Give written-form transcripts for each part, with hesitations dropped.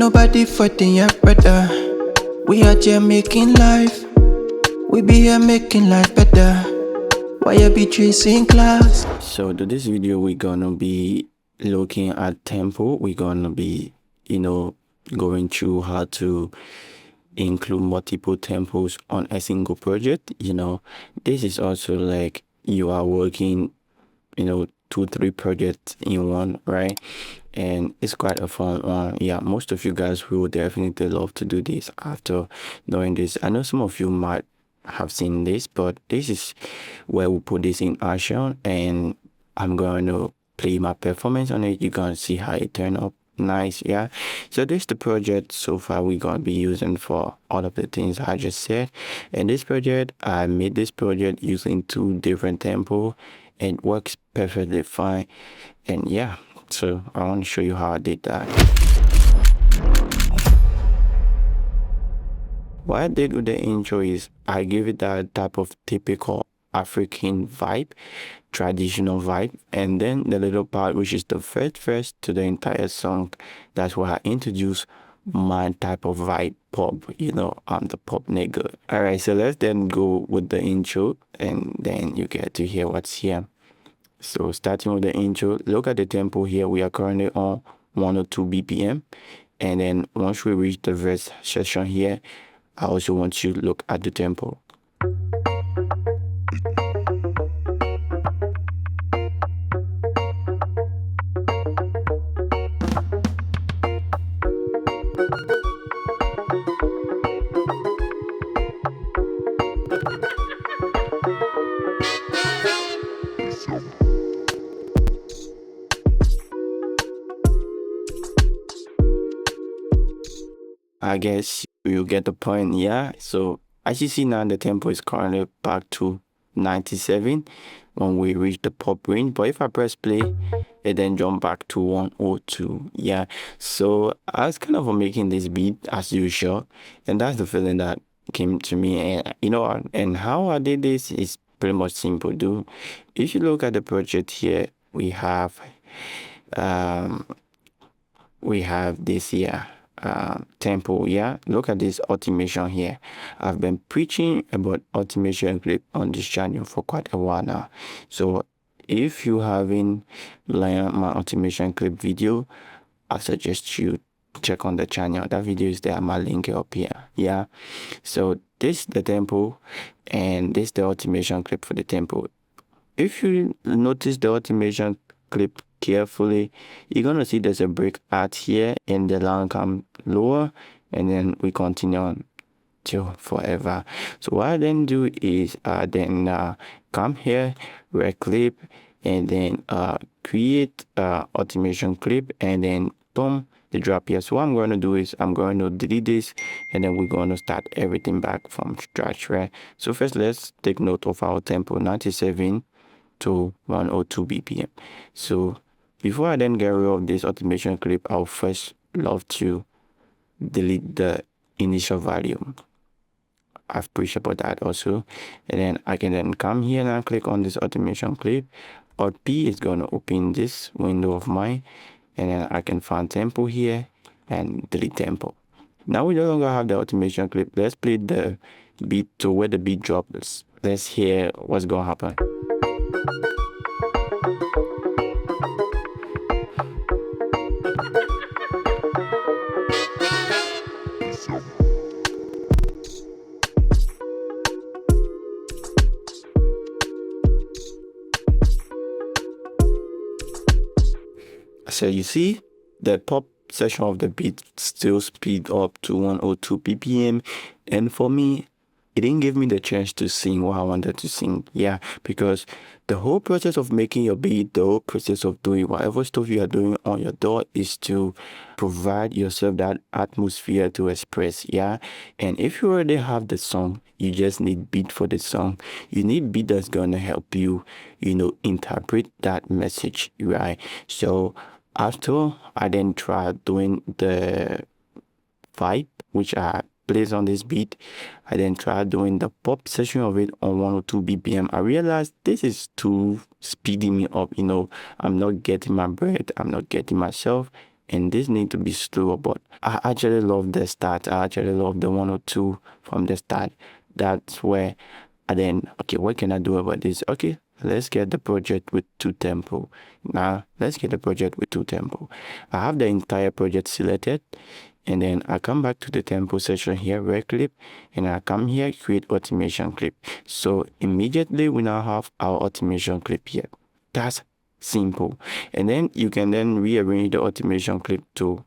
nobody fighting your brother. We out here making life. We be here making life better. Why you be chasing clouds? So to this video, we're gonna be looking at tempo. We're gonna be, going through how to include multiple tempos on a single project. This is also like you are working, 2-3 projects in one, right? And it's quite a fun one. Yeah, most of you guys will definitely love to do this after knowing this. I know some of you might have seen this, but this is where we put this in action, and I'm going to play my performance on it. You're gonna see how it turned up nice. Yeah, so this is the project so far we're gonna be using for all of the things I just said. And this project, I made this project using 2 different tempo, and works perfectly fine. And yeah, so I want to show you how I did that. What I did with the intro is I gave it that type of typical African vibe, traditional vibe, and then the little part which is the first verse to the entire song, that's where I introduce my type of vibe, pop. I'm the pop nigga. All right, so let's then go with the intro, and then you get to hear what's here. So starting with the intro, look at the tempo here. We are currently on 102 BPM, and then once we reach the verse section here, I also want you to look at the tempo. I guess you get the point. Yeah, so as you see now, the tempo is currently back to 97 when we reach the pop range, but if I press play, it then jump back to 102. Yeah, so I was kind of making this beat as usual, and that's the feeling that came to me. And and how I did this is pretty much simple. If you look at the project here, we have this here tempo. Yeah, look at this automation here. I've been preaching about automation clip on this channel for quite a while now, so if you haven't learned my automation clip video, I suggest you check on the channel. That video is there. My link up here. Yeah, so this is the tempo, and this is the automation clip for the tempo. If you notice the automation clip carefully, you're gonna see there's a break out here, and the line come lower, and then we continue on till forever. So what I then do is then come here, right clip, and then create automation clip, and then boom, the drop here. So what I'm going to do is I'm going to delete this, and then we're going to start everything back from scratch, right? So first, let's take note of our tempo, 97 to 102 BPM. So before I then get rid of this automation clip, I'll first love to delete the initial value. I've preached about that also. And then I can then come here and click on this automation clip. Alt P is going to open this window of mine, and then I can find tempo here and delete tempo. Now we no longer have the automation clip. Let's play the beat to where the beat drops. Let's hear what's going to happen. So you see the pop section of the beat still speed up to 102 BPM, and for me, it didn't give me the chance to sing what I wanted to sing. Yeah, because the whole process of making your beat, the whole process of doing whatever stuff you are doing on your door is to provide yourself that atmosphere to express. Yeah, and if you already have the song, you just need beat for the song. You need beat that's gonna help you, interpret that message, right? So after I then tried doing the vibe, which I placed on this beat, I then tried doing the pop section of it on 102 BPM. I realized this is too speeding me up. I'm not getting my breath, I'm not getting myself, and this need to be slower, but I actually love the start. I actually love the 102 from the start. That's where and then, okay, what can I do about this? Okay, let's get the project with 2 tempo. Now, let's get the project with 2 tempo. I have the entire project selected, and then I come back to the tempo section here, right click, and I come here, create automation clip. So immediately we now have our automation clip here. That's simple. And then you can then rearrange the automation clip to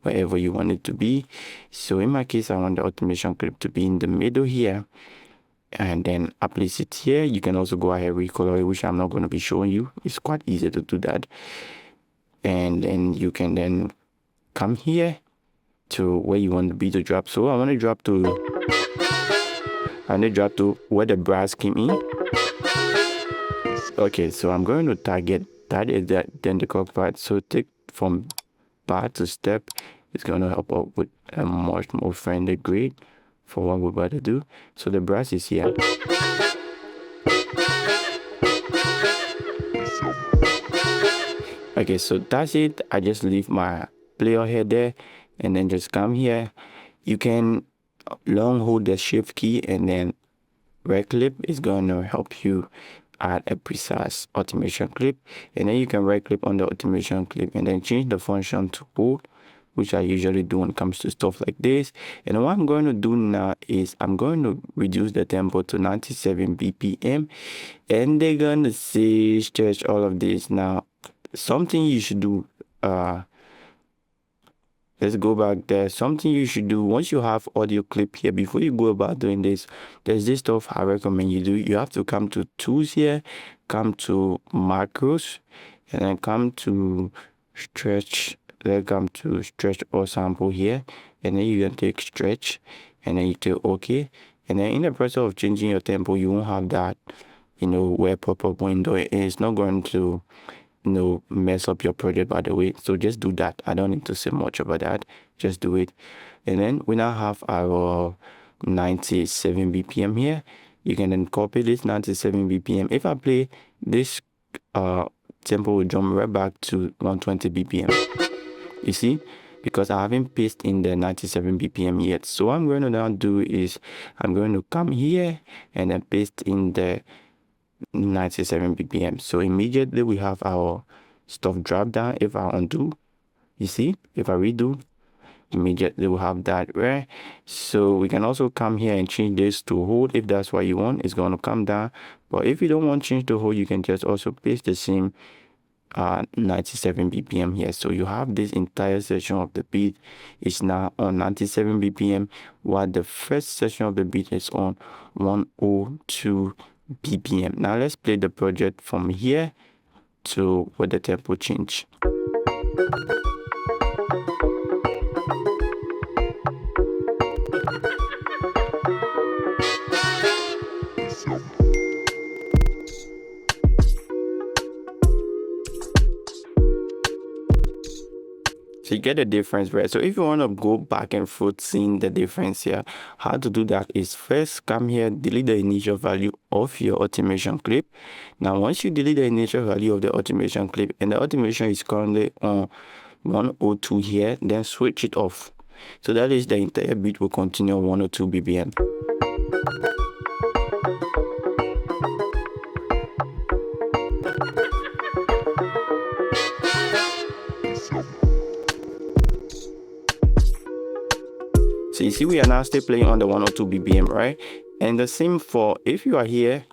wherever you want it to be. So in my case, I want the automation clip to be in the middle here, and then I place it here. You can also go ahead recolor it, which I'm not going to be showing you. It's quite easy to do that. And then you can then come here to where you want the beat to drop. So I want to drop to where the brass came in. Okay, so I'm going to target that is that then the cork part. So take from bar to step. It's going to help out with a much more friendly grade for what we're about to do. So the brass is here. Okay, so that's it. I just leave my player head there and then just come here. You can long hold the shift key and then right click is going to help you add a precise automation clip, and then you can right click on the automation clip and then change the function to hold, which I usually do when it comes to stuff like this. And what I'm going to do now is I'm going to reduce the tempo to 97 BPM, and they're going to say stretch all of this. Now, something you should do, let's go back there. Something you should do once you have audio clip here, before you go about doing this, there's this stuff I recommend you do. You have to come to tools here, come to macros, and then come to stretch. Then come to stretch or sample here, and then you can take stretch, and then you take OK. And then in the process of changing your tempo, you won't have that, where pop-up window is not going to mess up your project, by the way. So just do that. I don't need to say much about that. Just do it. And then we now have our 97 BPM here. You can then copy this 97 BPM. If I play this tempo will jump right back to 120 BPM. You see, because I haven't pasted in the 97 BPM yet. So what I'm going to now do is I'm going to come here and then paste in the 97 BPM. So immediately we have our stuff drop down. If I undo, you see, if I redo, immediately we'll have that right. So we can also come here and change this to hold. If that's what you want, it's going to come down. But if you don't want to change the hold, you can just also paste the same 97 BPM here. So you have this entire section of the beat is now on 97 BPM, while the first section of the beat is on 102 BPM. Now let's play the project from here to where the tempo change. So you get the difference, right? So if you want to go back and forth seeing the difference here, how to do that is first come here, delete the initial value of your automation clip. Now, once you delete the initial value of the automation clip and the automation is currently on 102 here, then switch it off. So that is the entire beat will continue on 102 BPM. So you see we are now still playing on the 102 BPM, right? And the same for if you are here,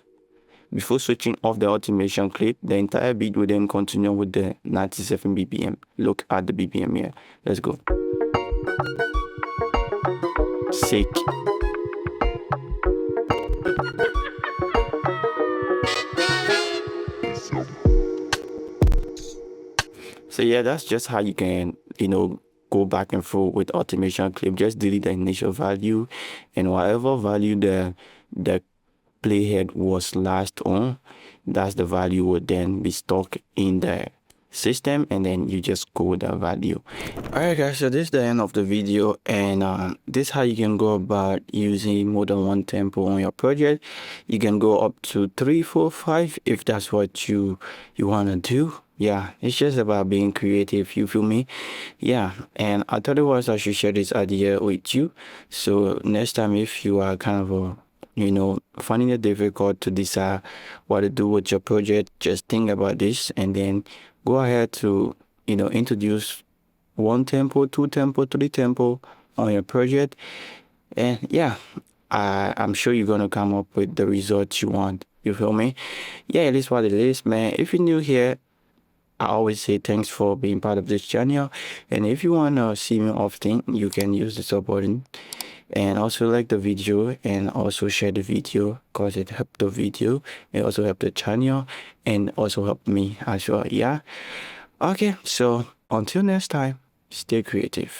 before switching off the automation clip, the entire beat will then continue with the 97 BPM. Look at the BPM here. Let's go. Sick. So yeah, that's just how you can, go back and forth with automation clip. Just delete the initial value, and whatever value the playhead was last on, that's the value would then be stored in the system, and then you just code that value. Alright guys, so this is the end of the video, and this is how you can go about using more than one tempo on your project. You can go up to 3, 4, 5 if that's what you want to do. Yeah, it's just about being creative, you feel me? Yeah, and I thought it was I should share this idea with you. So next time, if you are kind of finding it difficult to decide what to do with your project, just think about this and then go ahead to introduce one tempo, two tempo, three tempo on your project. And yeah, I'm sure you're gonna come up with the results you want. You feel me? Yeah, it is what it is, man. If you're new here, I always say thanks for being part of this channel. And if you wanna see me often, you can use the sub button and also like the video and also share the video because it helped the video. It also helped the channel and also helped me as well. Yeah. Okay, so until next time, stay creative.